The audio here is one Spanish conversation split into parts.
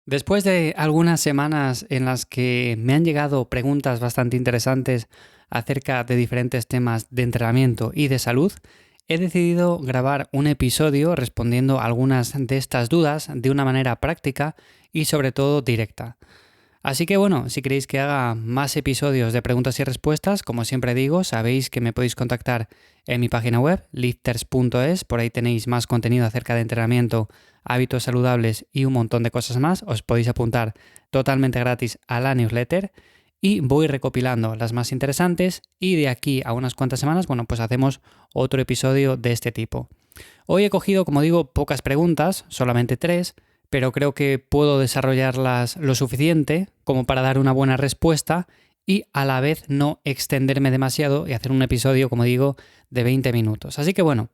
Después de algunas semanas en las que me han llegado preguntas bastante interesantes acerca de diferentes temas de entrenamiento y de salud, he decidido grabar un episodio respondiendo a algunas de estas dudas de una manera práctica y sobre todo directa. Así que bueno, si queréis que haga más episodios de preguntas y respuestas, como siempre digo, sabéis que me podéis contactar en mi página web, lifters.es, por ahí tenéis más contenido acerca de entrenamiento, hábitos saludables y un montón de cosas más. Os podéis apuntar totalmente gratis a la newsletter y voy recopilando las más interesantes y de aquí a unas cuantas semanas, bueno, pues hacemos otro episodio de este tipo. Hoy he cogido, como digo, pocas preguntas, solamente 3, pero creo que puedo desarrollarlas lo suficiente como para dar una buena respuesta y a la vez no extenderme demasiado y hacer un episodio, como digo, de 20 minutos. Así que bueno,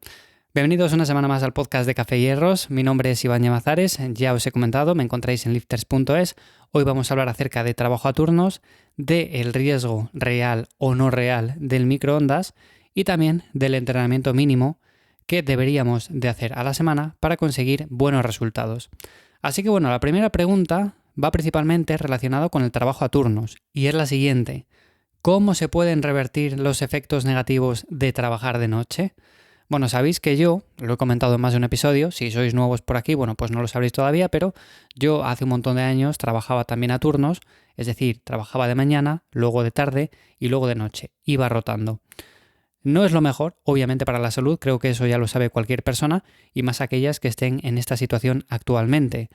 bienvenidos una semana más al podcast de Café y Hierros. Mi nombre es Iván Llamazares, ya os he comentado, me encontráis en lifters.es. Hoy vamos a hablar acerca de trabajo a turnos, del riesgo real o no real del microondas y también del entrenamiento mínimo que deberíamos de hacer a la semana para conseguir buenos resultados. Así que bueno, la primera pregunta va principalmente relacionada con el trabajo a turnos y es la siguiente: ¿cómo se pueden revertir los efectos negativos de trabajar de noche? Bueno, sabéis que yo, lo he comentado en más de un episodio, si sois nuevos por aquí, bueno, pues no lo sabréis todavía, pero yo hace un montón de años trabajaba también a turnos, es decir, trabajaba de mañana, luego de tarde y luego de noche, iba rotando. No es lo mejor, obviamente, para la salud, creo que eso ya lo sabe cualquier persona, y más aquellas que estén en esta situación actualmente.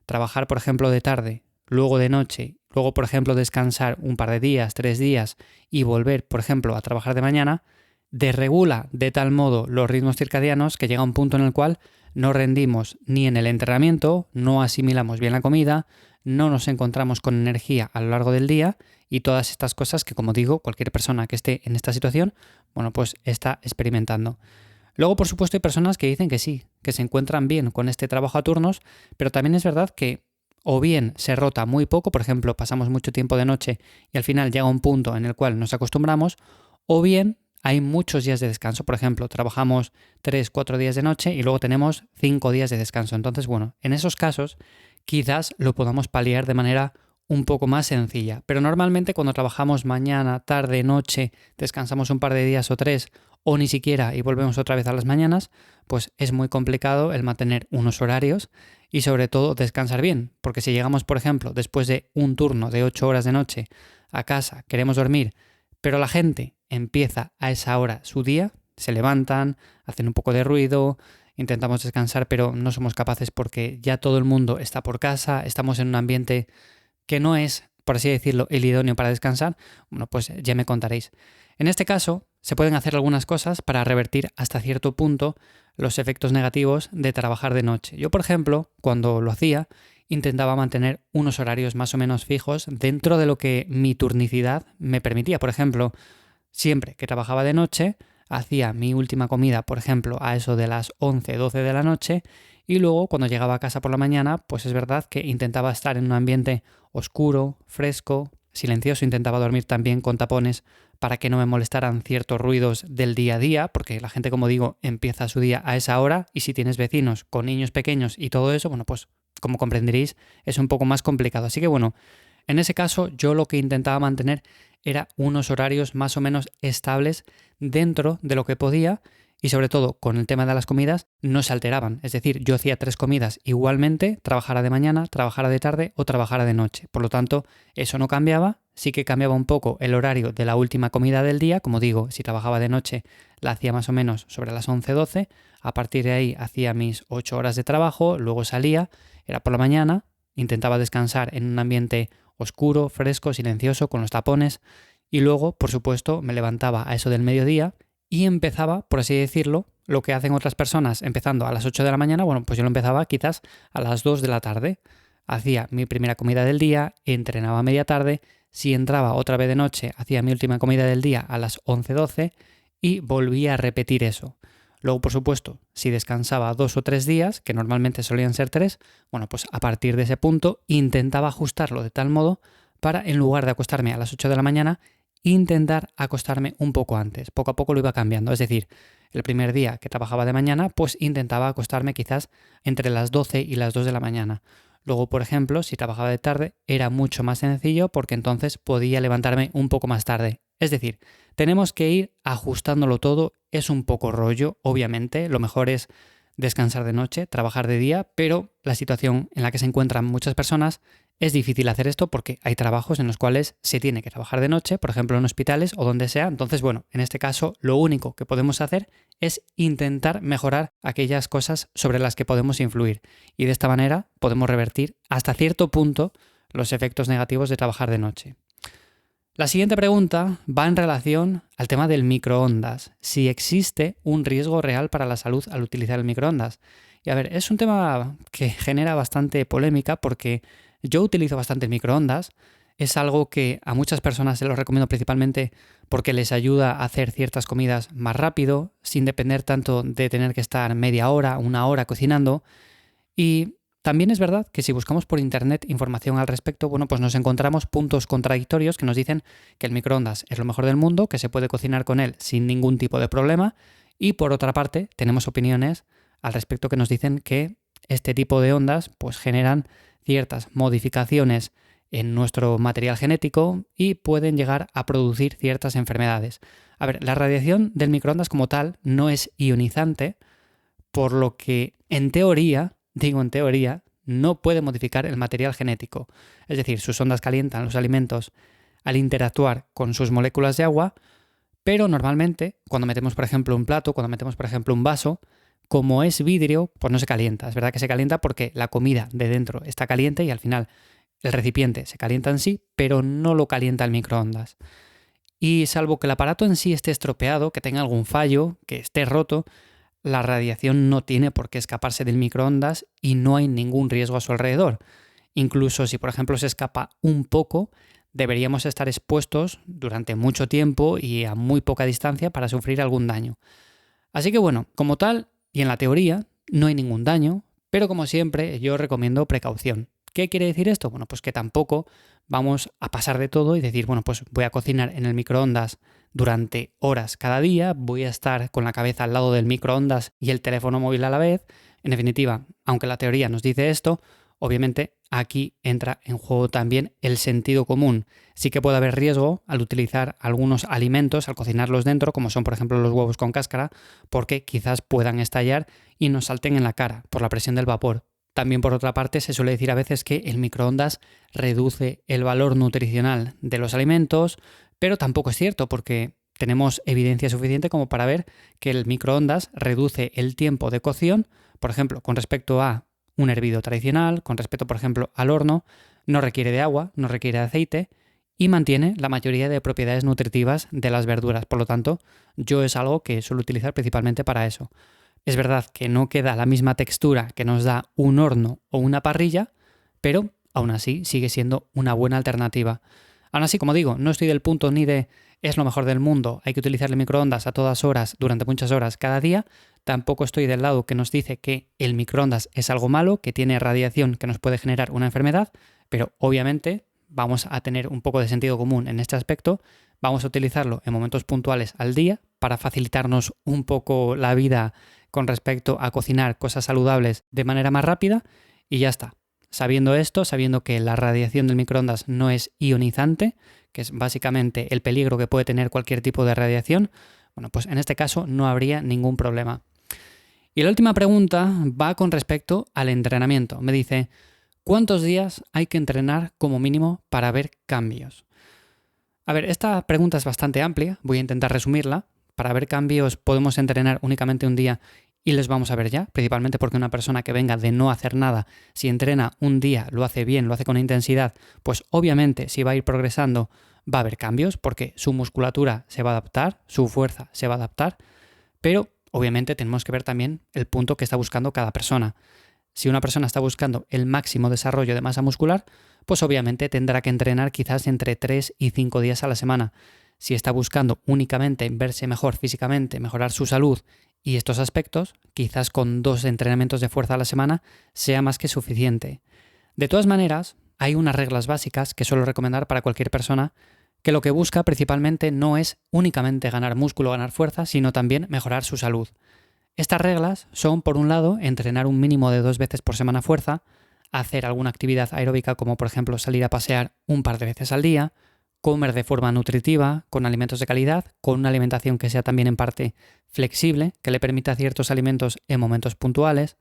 Trabajar, por ejemplo, de tarde, luego de noche, luego, por ejemplo, descansar un par de días, 3 días, y volver, por ejemplo, a trabajar de mañana, desregula de tal modo los ritmos circadianos que llega un punto en el cual no rendimos ni en el entrenamiento, no asimilamos bien la comida, no nos encontramos con energía a lo largo del día y todas estas cosas que, como digo, cualquier persona que esté en esta situación, bueno, pues está experimentando. Luego, por supuesto, hay personas que dicen que sí, que se encuentran bien con este trabajo a turnos, pero también es verdad que o bien se rota muy poco, por ejemplo, pasamos mucho tiempo de noche y al final llega un punto en el cual nos acostumbramos, o bien hay muchos días de descanso. Por ejemplo, trabajamos 3, 4 días de noche y luego tenemos 5 días de descanso. Entonces, bueno, en esos casos quizás lo podamos paliar de manera un poco más sencilla. Pero normalmente cuando trabajamos mañana, tarde, noche, descansamos un par de días o 3, o ni siquiera y volvemos otra vez a las mañanas, pues es muy complicado el mantener unos horarios y sobre todo descansar bien. Porque si llegamos, por ejemplo, después de un turno de 8 horas de noche a casa, queremos dormir, pero la gente empieza a esa hora su día, se levantan, hacen un poco de ruido, intentamos descansar, pero no somos capaces porque ya todo el mundo está por casa, estamos en un ambiente que no es, por así decirlo, el idóneo para descansar. Bueno, pues ya me contaréis. En este caso, se pueden hacer algunas cosas para revertir hasta cierto punto los efectos negativos de trabajar de noche. Yo, por ejemplo, cuando lo hacía, intentaba mantener unos horarios más o menos fijos dentro de lo que mi turnicidad me permitía. Por ejemplo, siempre que trabajaba de noche, hacía mi última comida, por ejemplo, a eso de las 11, 12 de la noche, y luego cuando llegaba a casa por la mañana, pues es verdad que intentaba estar en un ambiente oscuro, fresco, silencioso, intentaba dormir también con tapones para que no me molestaran ciertos ruidos del día a día, porque la gente, como digo, empieza su día a esa hora y si tienes vecinos con niños pequeños y todo eso, bueno, pues como comprenderéis, es un poco más complicado. Así que bueno, en ese caso yo lo que intentaba mantener era unos horarios más o menos estables dentro de lo que podía y sobre todo con el tema de las comidas no se alteraban. Es decir, yo hacía 3 comidas igualmente, trabajara de mañana, trabajara de tarde o trabajara de noche. Por lo tanto, eso no cambiaba. Sí que cambiaba un poco el horario de la última comida del día. Como digo, si trabajaba de noche la hacía más o menos sobre las 11, 12. A partir de ahí hacía mis 8 horas de trabajo, luego salía, era por la mañana, intentaba descansar en un ambiente oscuro, fresco, silencioso, con los tapones y luego, por supuesto, me levantaba a eso del mediodía y empezaba, por así decirlo, lo que hacen otras personas empezando a las 8 de la mañana, bueno, pues yo lo empezaba quizás a las 2 de la tarde. Hacía mi primera comida del día, entrenaba a media tarde, si entraba otra vez de noche, hacía mi última comida del día a las 11, 12 y volvía a repetir eso. Luego, por supuesto, si descansaba 2 o 3 días, que normalmente solían ser 3, bueno, pues a partir de ese punto intentaba ajustarlo de tal modo para, en lugar de acostarme a las 8 de la mañana, intentar acostarme un poco antes. Poco a poco lo iba cambiando. Es decir, el primer día que trabajaba de mañana, pues intentaba acostarme quizás entre las 12 y las 2 de la mañana. Luego, por ejemplo, si trabajaba de tarde, era mucho más sencillo porque entonces podía levantarme un poco más tarde. Es decir, tenemos que ir ajustándolo todo. Es un poco rollo, obviamente. Lo mejor es descansar de noche, trabajar de día, pero la situación en la que se encuentran muchas personas es difícil hacer esto porque hay trabajos en los cuales se tiene que trabajar de noche, por ejemplo en hospitales o donde sea. Entonces, bueno, en este caso lo único que podemos hacer es intentar mejorar aquellas cosas sobre las que podemos influir. Y de esta manera podemos revertir hasta cierto punto los efectos negativos de trabajar de noche. La siguiente pregunta va en relación al tema del microondas, si existe un riesgo real para la salud al utilizar el microondas. Y a ver, es un tema que genera bastante polémica porque yo utilizo bastante el microondas, es algo que a muchas personas se lo recomiendo principalmente porque les ayuda a hacer ciertas comidas más rápido, sin depender tanto de tener que estar media hora, una hora cocinando. Y también es verdad que si buscamos por internet información al respecto, bueno, pues nos encontramos puntos contradictorios que nos dicen que el microondas es lo mejor del mundo, que se puede cocinar con él sin ningún tipo de problema, y por otra parte tenemos opiniones al respecto que nos dicen que este tipo de ondas pues generan ciertas modificaciones en nuestro material genético y pueden llegar a producir ciertas enfermedades. A ver, la radiación del microondas como tal no es ionizante, por lo que en teoría, digo en teoría, no puede modificar el material genético. Es decir, sus ondas calientan los alimentos al interactuar con sus moléculas de agua, pero normalmente cuando metemos, por ejemplo, un plato, cuando metemos, por ejemplo, un vaso, como es vidrio, pues no se calienta. Es verdad que se calienta porque la comida de dentro está caliente y al final el recipiente se calienta en sí, pero no lo calienta el microondas. Y salvo que el aparato en sí esté estropeado, que tenga algún fallo, que esté roto, la radiación no tiene por qué escaparse del microondas y no hay ningún riesgo a su alrededor. Incluso si, por ejemplo, se escapa un poco, deberíamos estar expuestos durante mucho tiempo y a muy poca distancia para sufrir algún daño. Así que bueno, como tal, y en la teoría, no hay ningún daño, pero como siempre yo recomiendo precaución. ¿Qué quiere decir esto? Bueno, pues que tampoco vamos a pasar de todo y decir, bueno, pues voy a cocinar en el microondas durante horas cada día, voy a estar con la cabeza al lado del microondas y el teléfono móvil a la vez. En definitiva, aunque la teoría nos dice esto, obviamente aquí entra en juego también el sentido común. Sí que puede haber riesgo al utilizar algunos alimentos, al cocinarlos dentro, como son por ejemplo los huevos con cáscara, porque quizás puedan estallar y nos salten en la cara por la presión del vapor. También por otra parte se suele decir a veces que el microondas reduce el valor nutricional de los alimentos, pero tampoco es cierto porque tenemos evidencia suficiente como para ver que el microondas reduce el tiempo de cocción, por ejemplo, con respecto a un hervido tradicional, con respecto, por ejemplo, al horno, no requiere de agua, no requiere de aceite y mantiene la mayoría de propiedades nutritivas de las verduras. Por lo tanto, yo es algo que suelo utilizar principalmente para eso. Es verdad que no queda la misma textura que nos da un horno o una parrilla, pero aún así sigue siendo una buena alternativa. Aún así, como digo, no estoy del punto ni de es lo mejor del mundo, hay que utilizar el microondas a todas horas, durante muchas horas cada día. Tampoco estoy del lado que nos dice que el microondas es algo malo, que tiene radiación que nos puede generar una enfermedad, pero obviamente vamos a tener un poco de sentido común en este aspecto. Vamos a utilizarlo en momentos puntuales al día para facilitarnos un poco la vida con respecto a cocinar cosas saludables de manera más rápida y ya está. Sabiendo esto, sabiendo que la radiación del microondas no es ionizante, que es básicamente el peligro que puede tener cualquier tipo de radiación, bueno, pues en este caso no habría ningún problema. Y la última pregunta va con respecto al entrenamiento. Me dice, ¿cuántos días hay que entrenar como mínimo para ver cambios? A ver, esta pregunta es bastante amplia, voy a intentar resumirla. Para ver cambios podemos entrenar únicamente un día y les vamos a ver ya, principalmente porque una persona que venga de no hacer nada, si entrena un día, lo hace bien, lo hace con intensidad, pues obviamente si va a ir progresando va a haber cambios porque su musculatura se va a adaptar, su fuerza se va a adaptar, pero obviamente tenemos que ver también el punto que está buscando cada persona. Si una persona está buscando el máximo desarrollo de masa muscular, pues obviamente tendrá que entrenar quizás entre 3 y 5 días a la semana. Si está buscando únicamente verse mejor físicamente, mejorar su salud y estos aspectos, quizás con 2 entrenamientos de fuerza a la semana sea más que suficiente. De todas maneras, hay unas reglas básicas que suelo recomendar para cualquier persona que lo que busca principalmente no es únicamente ganar músculo o ganar fuerza, sino también mejorar su salud. Estas reglas son, por un lado, entrenar un mínimo de 2 veces por semana fuerza, hacer alguna actividad aeróbica como por ejemplo salir a pasear un par de veces al día, comer de forma nutritiva, con alimentos de calidad, con una alimentación que sea también en parte flexible, que le permita ciertos alimentos en momentos puntuales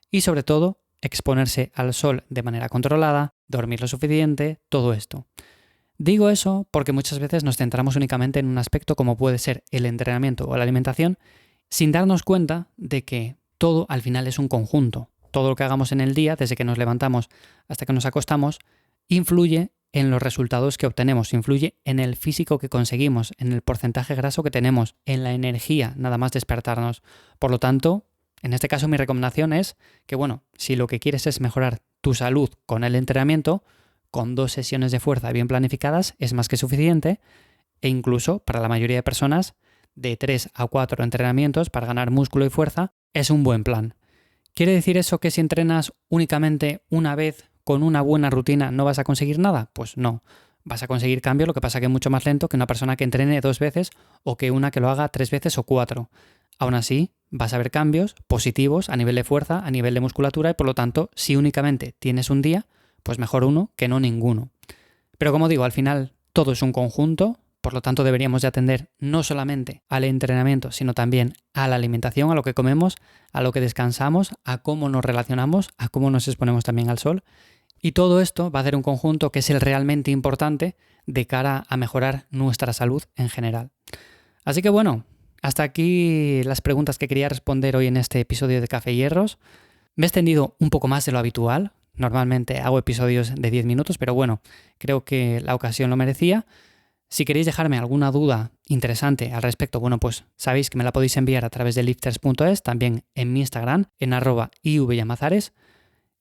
y sobre todo exponerse al sol de manera controlada, dormir lo suficiente, todo esto. Digo eso porque muchas veces nos centramos únicamente en un aspecto como puede ser el entrenamiento o la alimentación sin darnos cuenta de que todo al final es un conjunto. Todo lo que hagamos en el día, desde que nos levantamos hasta que nos acostamos, influye en los resultados que obtenemos, influye en el físico que conseguimos, en el porcentaje graso que tenemos, en la energía, nada más despertarnos. Por lo tanto, en este caso mi recomendación es que, si lo que quieres es mejorar tu salud con el entrenamiento, con 2 sesiones de fuerza bien planificadas es más que suficiente e incluso para la mayoría de personas de 3 a 4 entrenamientos para ganar músculo y fuerza es un buen plan. ¿Quiere decir eso que si entrenas únicamente una vez con una buena rutina no vas a conseguir nada? Pues no, vas a conseguir cambio, lo que pasa que es mucho más lento que una persona que entrene 2 veces o que una que lo haga 3 veces o 4. Aún así, vas a ver cambios positivos a nivel de fuerza, a nivel de musculatura y por lo tanto, si únicamente tienes un día, pues mejor uno que no ninguno. Pero como digo, al final todo es un conjunto, por lo tanto deberíamos de atender no solamente al entrenamiento, sino también a la alimentación, a lo que comemos, a lo que descansamos, a cómo nos relacionamos, a cómo nos exponemos también al sol. Y todo esto va a hacer un conjunto que es el realmente importante de cara a mejorar nuestra salud en general. Así que hasta aquí las preguntas que quería responder hoy en este episodio de Café y Hierros. Me he extendido un poco más de lo habitual. Normalmente hago episodios de 10 minutos, pero creo que la ocasión lo merecía. Si queréis dejarme alguna duda interesante al respecto, pues sabéis que me la podéis enviar a través de lifters.es, también en mi Instagram, en @ivyamazares.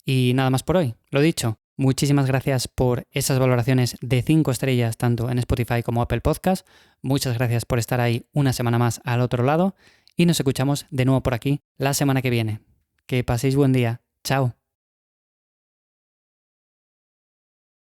Y nada más por hoy, lo dicho. Muchísimas gracias por esas valoraciones de 5 estrellas tanto en Spotify como Apple Podcast. Muchas gracias por estar ahí una semana más al otro lado y nos escuchamos de nuevo por aquí la semana que viene. Que paséis buen día. Chao.